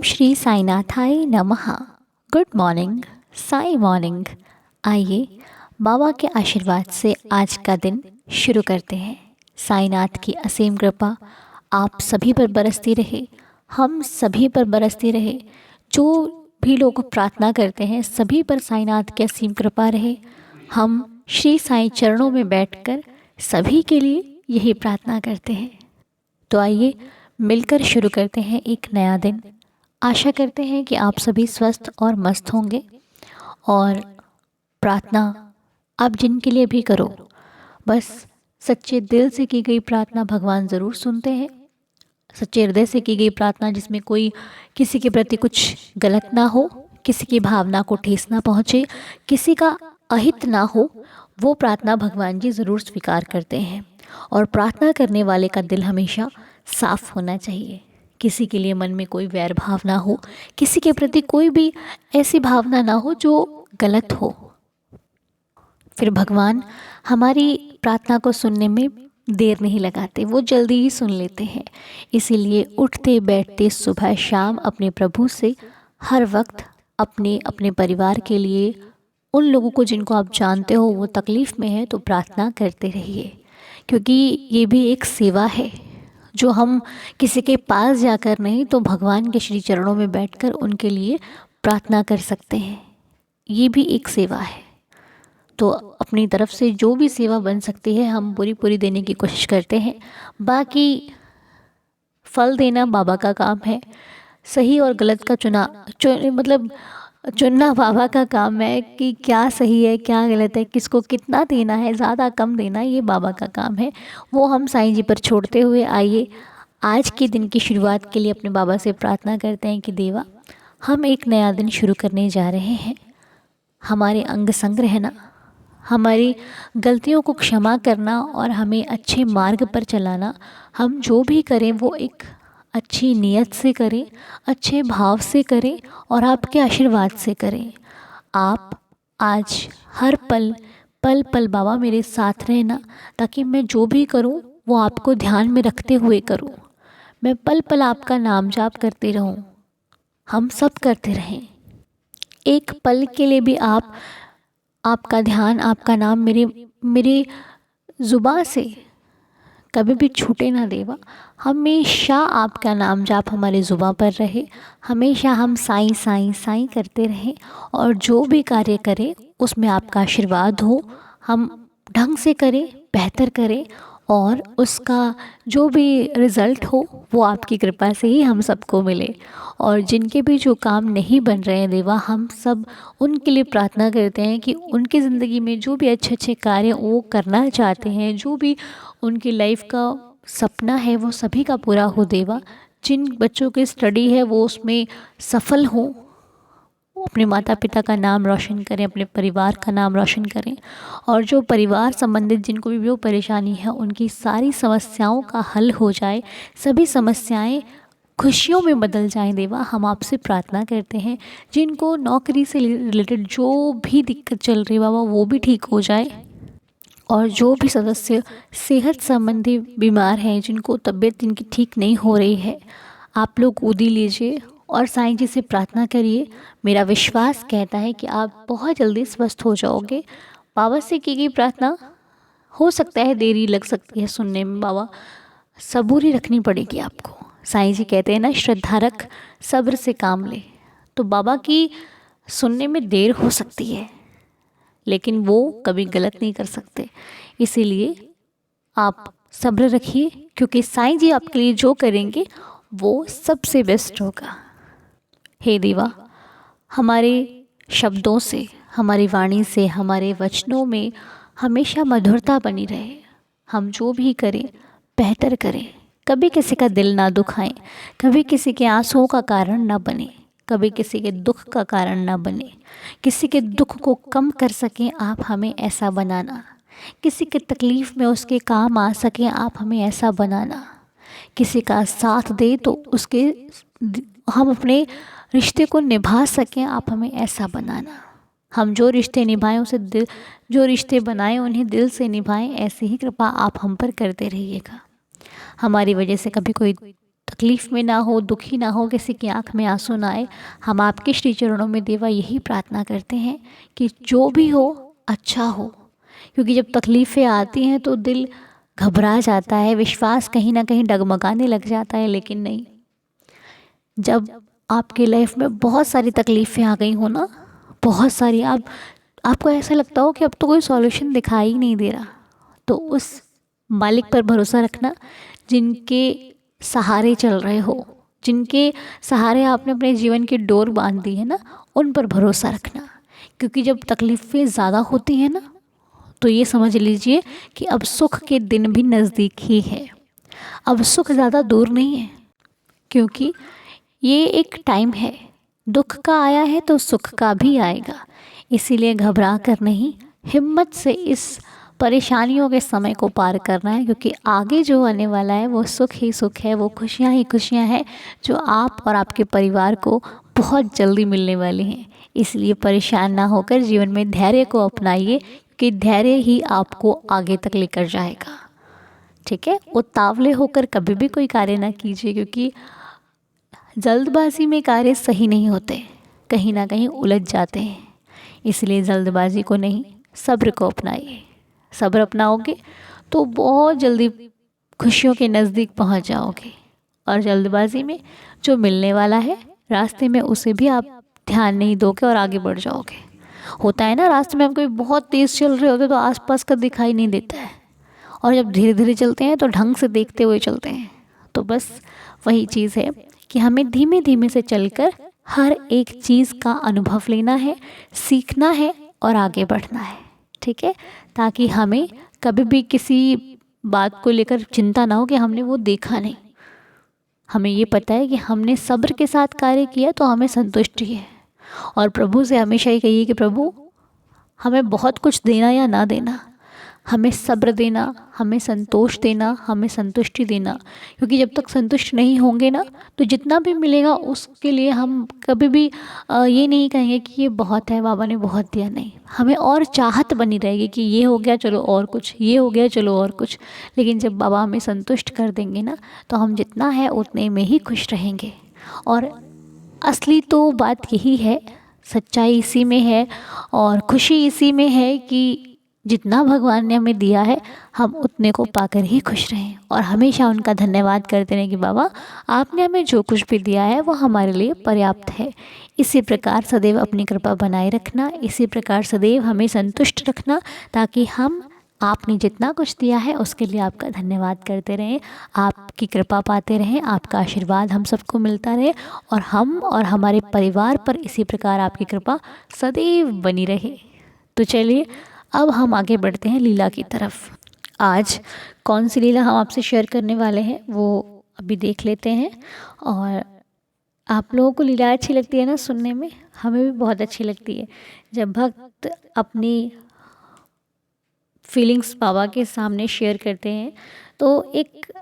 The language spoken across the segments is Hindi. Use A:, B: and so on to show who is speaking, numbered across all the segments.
A: श्री साईनाथाय नमः। Good morning, Sai morning. आइए बाबा के आशीर्वाद से आज का दिन शुरू करते हैं। साईनाथ की असीम कृपा आप सभी पर बरसती रहे, हम सभी पर बरसती रहे। जो भी लोग प्रार्थना करते हैं सभी पर साईनाथ की असीम कृपा रहे। हम श्री साईं चरणों में बैठकर सभी के लिए यही प्रार्थना करते हैं। तो आइए मिलकर शुरू करते हैं एक नया दिन। आशा करते हैं कि आप सभी स्वस्थ और मस्त होंगे। और प्रार्थना आप जिनके लिए भी करो, बस सच्चे दिल से की गई प्रार्थना भगवान ज़रूर सुनते हैं। सच्चे हृदय से की गई प्रार्थना जिसमें कोई किसी के प्रति कुछ गलत ना हो, किसी की भावना को ठेस ना पहुँचे, किसी का अहित ना हो, वो प्रार्थना भगवान जी ज़रूर स्वीकार करते हैं। और प्रार्थना करने वाले का दिल हमेशा साफ होना चाहिए। किसी के लिए मन में कोई वैर भाव ना हो, किसी के प्रति कोई भी ऐसी भावना ना हो जो गलत हो। फिर भगवान हमारी प्रार्थना को सुनने में देर नहीं लगाते, वो जल्दी ही सुन लेते हैं। इसीलिए उठते बैठते सुबह शाम अपने प्रभु से हर वक्त अपने अपने परिवार के लिए, उन लोगों को जिनको आप जानते हो वो तकलीफ़ में है, तो प्रार्थना करते रहिए। क्योंकि ये भी एक सेवा है जो हम किसी के पास जाकर नहीं तो भगवान के श्री चरणों में बैठकर उनके लिए प्रार्थना कर सकते हैं। ये भी एक सेवा है। तो अपनी तरफ से जो भी सेवा बन सकती है हम पूरी पूरी देने की कोशिश करते हैं। बाकी फल देना बाबा का काम है। सही और गलत का चुनना बाबा का काम है कि क्या सही है क्या गलत है, किसको कितना देना है, ज़्यादा कम देना, ये बाबा का काम है। वो हम साईं जी पर छोड़ते हुए आइए आज के दिन की शुरुआत के लिए अपने बाबा से प्रार्थना करते हैं कि देवा, हम एक नया दिन शुरू करने जा रहे हैं। हमारे अंग संग रहना, हमारी गलतियों को क्षमा करना और हमें अच्छे मार्ग पर चलाना। हम जो भी करें वो एक अच्छी नीयत से करें, अच्छे भाव से करें और आपके आशीर्वाद से करें। आप आज हर पल पल पल बाबा मेरे साथ रहना, ताकि मैं जो भी करूं वो आपको ध्यान में रखते हुए करूं। मैं पल पल आपका नाम जाप करते रहूं, हम सब करते रहें। एक पल के लिए भी आपका ध्यान, आपका नाम मेरी ज़ुबान से कभी भी छूटे ना देवा। हमेशा आपका नाम जाप हमारी ज़ुबान पर रहे। हमेशा हम साईं साईं साईं करते रहें और जो भी कार्य करें उसमें आपका आशीर्वाद हो। हम ढंग से करें, बेहतर करें और उसका जो भी रिज़ल्ट हो वो आपकी कृपा से ही हम सबको मिले। और जिनके भी जो काम नहीं बन रहे हैं देवा, हम सब उनके लिए प्रार्थना करते हैं कि उनकी ज़िंदगी में जो भी अच्छे अच्छे कार्य वो करना चाहते हैं, जो भी उनकी लाइफ का सपना है वो सभी का पूरा हो देवा। जिन बच्चों की स्टडी है वो उसमें सफल हो, अपने माता पिता का नाम रोशन करें, अपने परिवार का नाम रोशन करें। और जो परिवार संबंधित जिनको भी वो परेशानी है उनकी सारी समस्याओं का हल हो जाए, सभी समस्याएं खुशियों में बदल जाएं देवा। हम आपसे प्रार्थना करते हैं जिनको नौकरी से रिलेटेड जो भी दिक्कत चल रही है बाबा वो भी ठीक हो जाए। और जो भी सदस्य सेहत संबंधी बीमार हैं, जिनको तबीयत जिनकी ठीक नहीं हो रही है, आप लोग गोदी लीजिए और साईं जी से प्रार्थना करिए। मेरा विश्वास कहता है कि आप बहुत जल्दी स्वस्थ हो जाओगे। बाबा से की गई प्रार्थना हो सकता है देरी लग सकती है सुनने में, बाबा सबूरी रखनी पड़ेगी आपको। साईं जी कहते हैं ना, श्रद्धा रख सब्र से काम ले। तो बाबा की सुनने में देर हो सकती है लेकिन वो कभी गलत नहीं कर सकते। इसीलिए आप सब्र रखिए, क्योंकि साईं जी आपके लिए जो करेंगे वो सबसे बेस्ट होगा। हे देवा, हमारे शब्दों से, हमारी वाणी से, हमारे वचनों में हमेशा मधुरता बनी रहे। हम जो भी करें बेहतर करें, कभी किसी का दिल ना दुखाएं, कभी किसी के आंसुओं का कारण ना बने, कभी किसी के दुख का कारण ना बने। किसी के दुख को कम कर सकें आप हमें ऐसा बनाना, किसी के तकलीफ़ में उसके काम आ सकें आप हमें ऐसा बनाना, किसी का साथ दे तो उसके हम अपने रिश्ते को निभा सकें आप हमें ऐसा बनाना। हम जो रिश्ते निभाएं उसे जो रिश्ते बनाएं उन्हें दिल से निभाएं। ऐसी ही कृपा आप हम पर करते रहिएगा। हमारी वजह से कभी कोई तकलीफ़ में ना हो, दुखी ना हो, किसी की आँख में आंसू ना आए। हम आपके श्री चरणों में देवा यही प्रार्थना करते हैं कि जो भी हो अच्छा हो, क्योंकि जब तकलीफ़ें आती हैं तो दिल घबरा जाता है, विश्वास कहीं ना कहीं डगमगाने लग जाता है। लेकिन नहीं, जब आपकी लाइफ में बहुत सारी तकलीफ़ें आ गई हो ना, बहुत सारी, आपको ऐसा लगता हो कि अब तो कोई सॉल्यूशन दिखाई ही नहीं दे रहा, तो उस मालिक पर भरोसा रखना जिनके सहारे चल रहे हो, जिनके सहारे आपने अपने जीवन की डोर बांध दी है ना, उन पर भरोसा रखना। क्योंकि जब तकलीफ़ें ज़्यादा होती हैं ना, तो ये समझ लीजिए कि अब सुख के दिन भी नज़दीक ही है। अब सुख ज़्यादा दूर नहीं है, क्योंकि ये एक टाइम है, दुख का आया है तो सुख का भी आएगा। इसीलिए घबरा कर नहीं, हिम्मत से इस परेशानियों के समय को पार करना है, क्योंकि आगे जो आने वाला है वो सुख ही सुख है, वो खुशियाँ ही खुशियाँ हैं जो आप और आपके परिवार को बहुत जल्दी मिलने वाली हैं। इसलिए परेशान ना होकर जीवन में धैर्य को अपनाइए, कि धैर्य ही आपको आगे तक लेकर जाएगा। ठीक है, उतावले होकर कभी भी कोई कार्य ना कीजिए, क्योंकि जल्दबाजी में कार्य सही नहीं होते, कहीं ना कहीं उलझ जाते हैं। इसलिए जल्दबाजी को नहीं, सब्र को अपनाइए। सब्र अपनाओगे तो बहुत जल्दी खुशियों के नज़दीक पहुंच जाओगे। और जल्दबाजी में जो मिलने वाला है रास्ते में, उसे भी आप ध्यान नहीं दोगे और आगे बढ़ जाओगे। होता है ना, रास्ते में हम कोई बहुत तेज़ चल रहे होते तो आसपास का दिखाई नहीं देता है, और जब धीरे धीरे चलते हैं तो ढंग से देखते हुए चलते हैं। तो बस वही चीज़ है कि हमें धीमे धीमे से चलकर हर एक चीज़ का अनुभव लेना है, सीखना है और आगे बढ़ना है। ठीक है, ताकि हमें कभी भी किसी बात को लेकर चिंता ना हो कि हमने वो देखा नहीं। हमें ये पता है कि हमने सब्र के साथ कार्य किया तो हमें संतुष्टि है। और प्रभु से हमेशा ही कहिए कि प्रभु, हमें बहुत कुछ देना या ना देना, हमें सब्र देना, हमें संतोष देना, हमें संतुष्टि देना। क्योंकि जब तक संतुष्ट नहीं होंगे ना, तो जितना भी मिलेगा उसके लिए हम कभी भी ये नहीं कहेंगे कि ये बहुत है, बाबा ने बहुत दिया। नहीं, हमें और चाहत बनी रहेगी कि ये हो गया चलो और कुछ, ये हो गया चलो और कुछ। लेकिन जब बाबा हमें संतुष्ट कर देंगे ना, तो हम जितना है उतने में ही खुश रहेंगे। और असली तो बात यही है, सच्चाई इसी में है और खुशी इसी में है कि जितना भगवान ने हमें दिया है हम उतने को पाकर ही खुश रहें, और हमेशा उनका धन्यवाद करते रहें कि बाबा, आपने हमें जो कुछ भी दिया है वो हमारे लिए पर्याप्त है। इसी प्रकार सदैव अपनी कृपा बनाए रखना, इसी प्रकार सदैव हमें संतुष्ट रखना, ताकि हम आपने जितना कुछ दिया है उसके लिए आपका धन्यवाद करते रहें, आपकी कृपा पाते रहें, आपका आशीर्वाद हम सबको मिलता रहे, और हम और हमारे परिवार पर इसी प्रकार आपकी कृपा सदैव बनी रहे। तो चलिए, अब हम आगे बढ़ते हैं लीला की तरफ। आज कौन सी लीला हम आपसे शेयर करने वाले हैं वो अभी देख लेते हैं। और आप लोगों को लीला अच्छी लगती है ना सुनने में, हमें भी बहुत अच्छी लगती है। जब भक्त अपनी फीलिंग्स बाबा के सामने शेयर करते हैं तो एक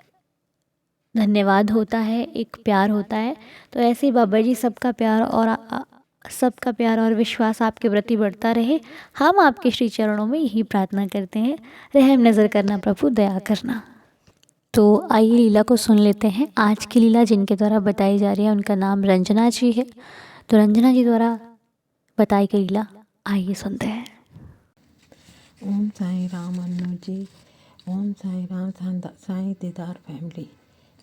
A: धन्यवाद होता है, एक प्यार होता है। तो ऐसे ही बाबा जी सबका प्यार और सबका प्यार और विश्वास आपके प्रति बढ़ता रहे। हम आपके श्री चरणों में यही प्रार्थना करते हैं, रहम नज़र करना प्रभु, दया करना। तो आइए लीला को सुन लेते हैं। आज की लीला जिनके द्वारा बताई जा रही है उनका नाम रंजना जी है। तो रंजना जी द्वारा बताई गई लीला आइए सुनते हैं।
B: ओम साई राम अनु जी। ओम साई राम साई दीदार फैमिली।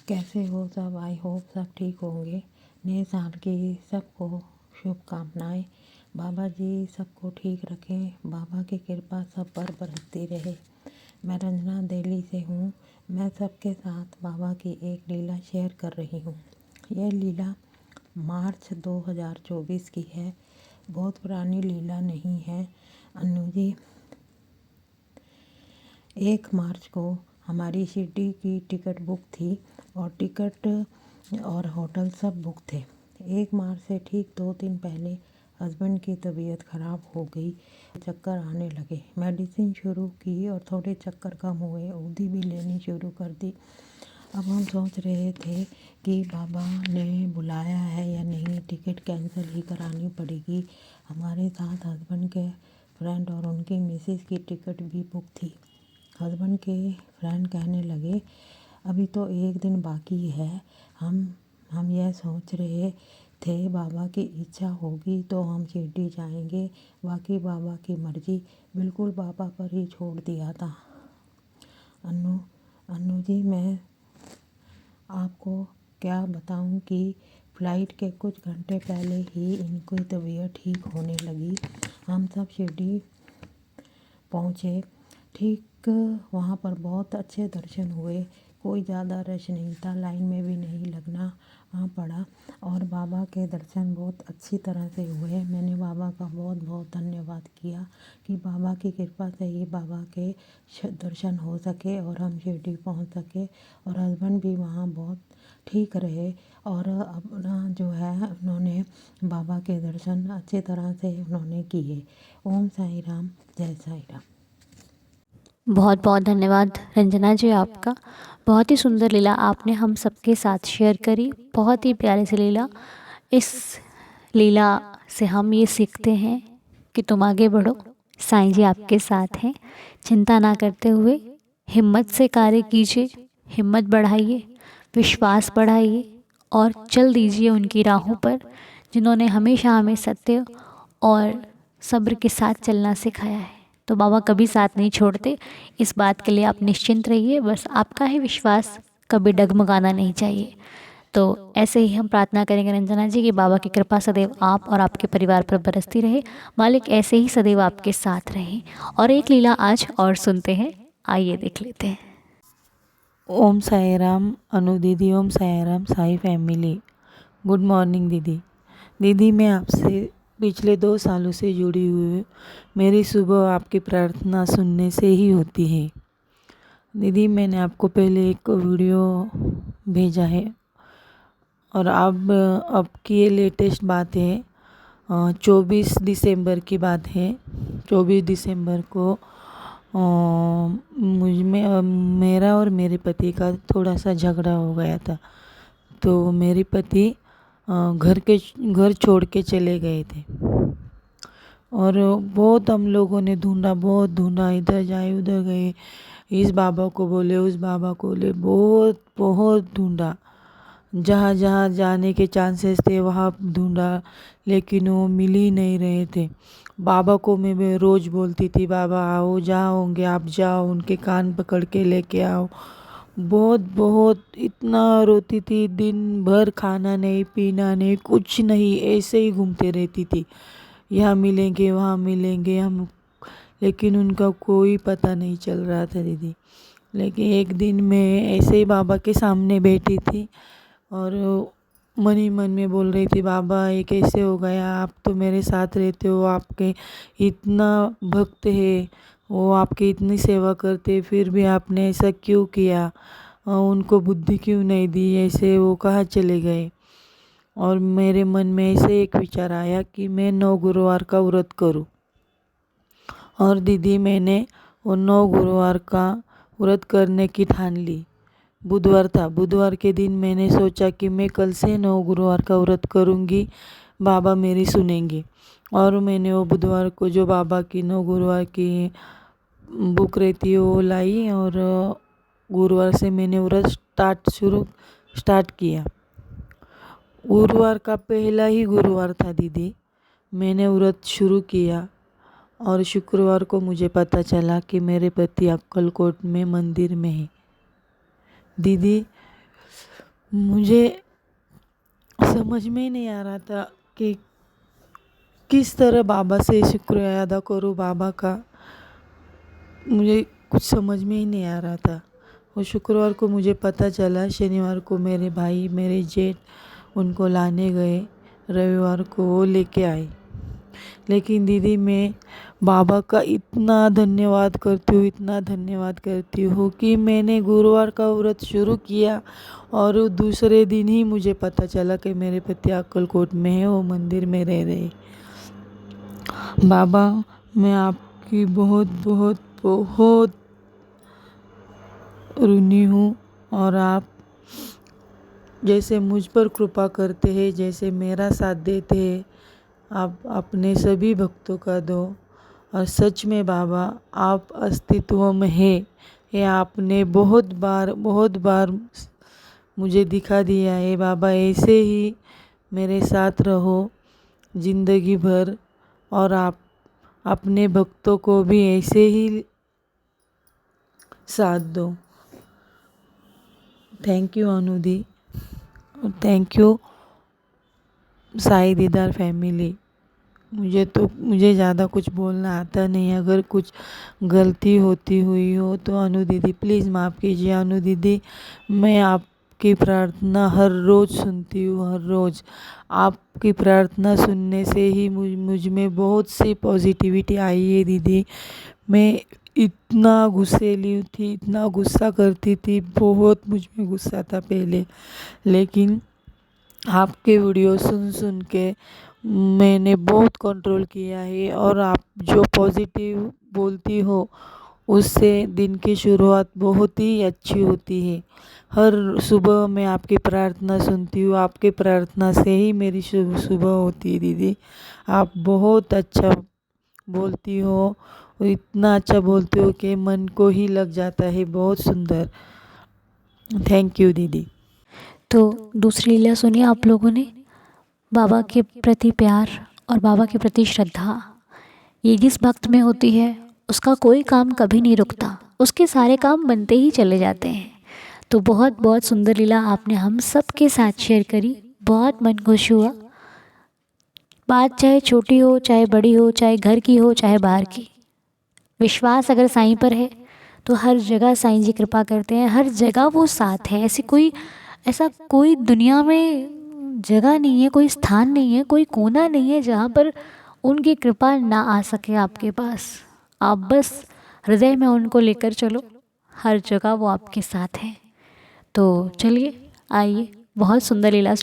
B: कैसे हो सब? आई होप सब ठीक होंगे। नए साल की सबको शुभकामनाएं। बाबा जी सबको ठीक रखें, बाबा की कृपा सब पर बरसती रहे। मैं रंजना दिल्ली से हूँ। मैं सबके साथ बाबा की एक लीला शेयर कर रही हूँ। यह लीला मार्च 2024 की है, बहुत पुरानी लीला नहीं है। अनु जी, 1 मार्च को हमारी शिरडी की टिकट बुक थी और टिकट और होटल सब बुक थे। 1 मार्च से ठीक 2 दिन पहले हस्बैंड की तबीयत ख़राब हो गई, चक्कर आने लगे। मेडिसिन शुरू की और थोड़े चक्कर कम हुए, औषधि भी लेनी शुरू कर दी। अब हम सोच रहे थे कि बाबा ने बुलाया है या नहीं, टिकट कैंसिल ही करानी पड़ेगी। हमारे साथ हस्बैंड के फ्रेंड और उनकी मिसेज की टिकट भी बुक थी। हस्बैंड के फ्रेंड कहने लगे, अभी तो 1 दिन बाकी है, हम यह सोच रहे थे बाबा की इच्छा होगी तो हम शिरडी जाएंगे, बाकी बाबा की मर्जी, बिल्कुल बाबा पर ही छोड़ दिया था। अन्नू जी, मैं आपको क्या बताऊं कि फ़्लाइट के कुछ घंटे पहले ही इनकी तबीयत ठीक होने लगी। हम सब शिरडी पहुँचे। ठीक वहाँ पर बहुत अच्छे दर्शन हुए, कोई ज़्यादा रश नहीं था, लाइन में भी नहीं लगना पड़ा और बाबा के दर्शन बहुत अच्छी तरह से हुए। मैंने बाबा का बहुत बहुत धन्यवाद किया कि बाबा की कृपा से ही बाबा के दर्शन हो सके और हम शिरडी पहुंच सके, और हस्बैंड भी वहाँ बहुत ठीक रहे और अपना जो है उन्होंने बाबा के दर्शन अच्छी तरह से उन्होंने किए। ओम साई राम, जय साई राम।
A: बहुत बहुत धन्यवाद रंजना जी आपका। बहुत ही सुंदर लीला आपने हम सबके साथ शेयर करी, बहुत ही प्यारी सी लीला। इस लीला से हम ये सीखते हैं कि तुम आगे बढ़ो, साईं जी आपके साथ हैं। चिंता ना करते हुए हिम्मत से कार्य कीजिए, हिम्मत बढ़ाइए, विश्वास बढ़ाइए और चल दीजिए उनकी राहों पर, जिन्होंने हमेशा हमें सत्य और सब्र के साथ चलना सिखाया है। तो बाबा कभी साथ नहीं छोड़ते, इस बात के लिए आप निश्चिंत रहिए। बस आपका ही विश्वास कभी डगमगाना नहीं चाहिए। तो ऐसे ही हम प्रार्थना करेंगे रंजना जी कि बाबा की कृपा सदैव आप और आपके परिवार पर बरसती रहे, मालिक ऐसे ही सदैव आपके साथ रहे। और एक लीला आज और सुनते हैं, आइए देख लेते हैं।
C: ओम साई राम अनु दीदी, Om Sai Ram Sai family. Good morning दीदी। दीदी, मैं आपसे पिछले 2 सालों से जुड़ी हुई हूँ। मेरी सुबह आपकी प्रार्थना सुनने से ही होती है। दीदी, मैंने आपको पहले एक वीडियो भेजा है और अब की ये लेटेस्ट बात है। 24 दिसंबर की बात है। 24 दिसंबर को मेरा और मेरे पति का थोड़ा सा झगड़ा हो गया था। तो मेरे पति घर छोड़ के चले गए थे और बहुत हम लोगों ने ढूंढा, बहुत ढूंढा, इधर जाए उधर गए, इस बाबा को बोले उस बाबा को बोले, बहुत बहुत ढूंढा, जहाँ जहाँ जाने के चांसेस थे वहाँ ढूंढा, लेकिन वो मिल ही नहीं रहे थे। बाबा को मैं रोज़ बोलती थी, बाबा आओ, जहाँ होंगे आप जाओ, उनके कान पकड़ के लेके आओ। बहुत बहुत इतना रोती थी, दिन भर खाना नहीं पीना नहीं कुछ नहीं, ऐसे ही घूमते रहती थी, यहाँ मिलेंगे वहाँ मिलेंगे हम, लेकिन उनका कोई पता नहीं चल रहा था दीदी। लेकिन एक दिन मैं ऐसे ही बाबा के सामने बैठी थी और मन ही मन में बोल रही थी, बाबा ये कैसे हो गया, आप तो मेरे साथ रहते हो, आपके इतना भक्त है, वो आपकी इतनी सेवा करते, फिर भी आपने ऐसा क्यों किया, उनको बुद्धि क्यों नहीं दी, ऐसे वो कहाँ चले गए। और मेरे मन में ऐसे एक विचार आया कि मैं 9 गुरुवार का व्रत करूं। और दीदी, मैंने वो 9 गुरुवार का व्रत करने की ठान ली। बुधवार था, बुधवार के दिन मैंने सोचा कि मैं कल से 9 गुरुवार का व्रत करूंगी, बाबा मेरी सुनेंगे। और मैंने वो बुधवार को जो बाबा की 9 गुरुवार की बुक रहती है वो लाई और गुरुवार से मैंने व्रत स्टार्ट किया। गुरुवार का पहला ही गुरुवार था दीदी, मैंने व्रत शुरू किया और शुक्रवार को मुझे पता चला कि मेरे पति अक्कलकोट में मंदिर में है। दीदी, मुझे समझ में ही नहीं आ रहा था कि किस तरह बाबा से शुक्रिया अदा करूँ बाबा का, मुझे कुछ समझ में ही नहीं आ रहा था। और शुक्रवार को मुझे पता चला, शनिवार को मेरे भाई मेरे जेठ उनको लाने गए, रविवार को वो लेके आए। लेकिन दीदी, मैं बाबा का इतना धन्यवाद करती हूँ, इतना धन्यवाद करती हूँ कि मैंने गुरुवार का व्रत शुरू किया और दूसरे दिन ही मुझे पता चला कि मेरे पति अक्कलकोट में है, वो मंदिर में रह रहे। बाबा, मैं आपकी बहुत बहुत बहुत ऋणी हूँ और आप जैसे मुझ पर कृपा करते हैं, जैसे मेरा साथ देते हैं, आप अपने सभी भक्तों का दो। और सच में बाबा, आप अस्तित्व में है, ये आपने बहुत बार मुझे दिखा दिया है। बाबा ऐसे ही मेरे साथ रहो ज़िंदगी भर, और आप अपने भक्तों को भी ऐसे ही साथ दो। थैंक यू अनुदी, थैंक यू साईं दीदार फैमिली। मुझे ज़्यादा कुछ बोलना आता नहीं। अगर कुछ गलती होती हुई हो तो अनु दीदी प्लीज़ माफ़ कीजिए। अनु दीदी, मैं आपकी प्रार्थना हर रोज़ सुनती हूँ, हर रोज़। आपकी प्रार्थना सुनने से ही मुझ में बहुत सी पॉजिटिविटी आई है दीदी। मैं इतना गुस्सैली थी, इतना गुस्सा करती थी, बहुत मुझ में गुस्सा था पहले, लेकिन आपके वीडियो सुन सुन के मैंने बहुत कंट्रोल किया है। और आप जो पॉजिटिव बोलती हो उससे दिन की शुरुआत बहुत ही अच्छी होती है। हर सुबह मैं आपकी प्रार्थना सुनती हूँ, आपकी प्रार्थना से ही मेरी सुबह होती है दीदी। आप बहुत अच्छा बोलती हो, इतना अच्छा बोलती हो कि मन को ही लग जाता है। बहुत सुंदर, थैंक यू दीदी।
A: तो दूसरी लीला सुनिए आप लोगों ने। बाबा के प्रति प्यार और बाबा के प्रति श्रद्धा, ये जिस भक्त में होती है उसका कोई काम कभी नहीं रुकता, उसके सारे काम बनते ही चले जाते हैं। तो बहुत बहुत सुंदर लीला आपने हम सब के साथ शेयर करी, बहुत मन खुश हुआ। बात चाहे छोटी हो, चाहे बड़ी हो, चाहे घर की हो, चाहे बाहर की, विश्वास अगर साईं पर है तो हर जगह साईं जी कृपा करते हैं, हर जगह वो साथ है। ऐसा कोई दुनिया में जगह नहीं है, कोई स्थान नहीं है, कोई कोना नहीं है जहाँ पर उनकी कृपा ना आ सके आपके पास। आप बस हृदय में उनको लेकर चलो, हर जगह वो आपके साथ हैं। तो चलिए आइए, बहुत सुंदर लीला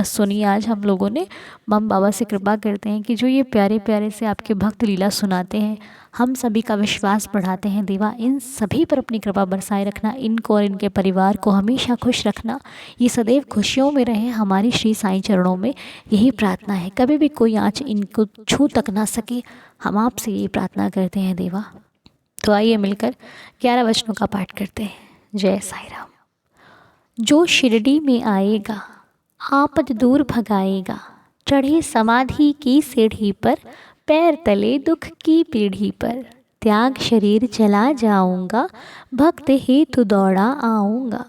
A: सुनी आज हम लोगों ने। हम बाबा से कृपा करते हैं कि जो ये प्यारे प्यारे से आपके भक्त लीला सुनाते हैं, हम सभी का विश्वास बढ़ाते हैं। देवा इन सभी पर अपनी कृपा बरसाए रखना, इनको और इनके परिवार को हमेशा खुश रखना, ये सदैव खुशियों में रहें हमारी श्री साईं चरणों में यही प्रार्थना है। कभी भी कोई आँच इनको छू तक ना सके, हम आपसे ये प्रार्थना करते हैं देवा। तो आइए मिलकर 11 वचनों का पाठ करते हैं। जय साईं राम। जो शिरडी में आएगा आपद दूर भगाएगा, चढ़े समाधि की सीढ़ी पर, पैर तले दुख की पीढ़ी पर, त्याग शरीर चला जाऊंगा, भक्त हेतु दौड़ा आऊंगा,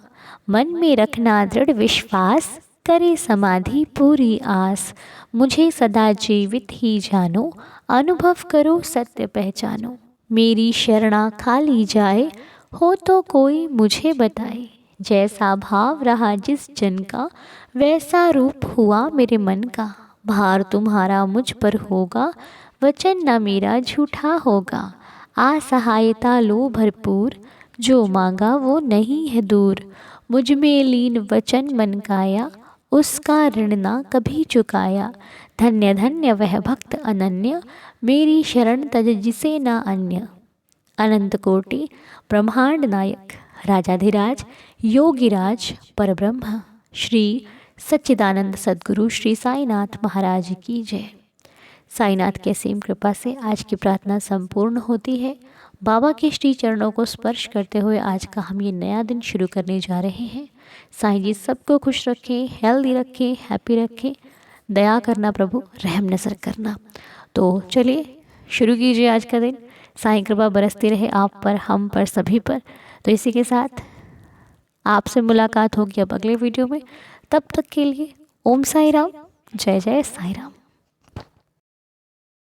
A: मन में रखना दृढ़ विश्वास, करे समाधि पूरी आस, मुझे सदा जीवित ही जानो, अनुभव करो सत्य पहचानो, मेरी शरणा खाली जाए, हो तो कोई मुझे बताए, जैसा भाव रहा जिस जन का, वैसा रूप हुआ मेरे मन का, भार तुम्हारा मुझ पर होगा, वचन न मेरा झूठा होगा, असहायता लो भरपूर, जो मांगा वो नहीं है दूर, मुझ में लीन वचन मन काया, उसका ऋण ना कभी चुकाया, धन्य धन्य वह भक्त अनन्य, मेरी शरण तज जिसे ना अन्य, अनंत कोटि ब्रह्मांड नायक, राजाधिराज योगीराज परब्रह्म, श्री सच्चिदानंद सद्गुरु श्री साईनाथ महाराज की जय। साईनाथ के असीम कृपा से आज की प्रार्थना संपूर्ण होती है। बाबा के श्री चरणों को स्पर्श करते हुए आज का हम ये नया दिन शुरू करने जा रहे हैं। साईं जी सबको खुश रखें, हेल्दी रखें, हैप्पी रखें, दया करना प्रभु, रहम नजर करना। तो चलिए शुरू कीजिए आज का दिन। साईं कृपा बरसती रहे आप पर, हम पर, सभी पर। तो इसी के साथ आपसे मुलाकात होगी अब अगले वीडियो में। तब तक के लिए ओम साई राम, जय जय साई राम।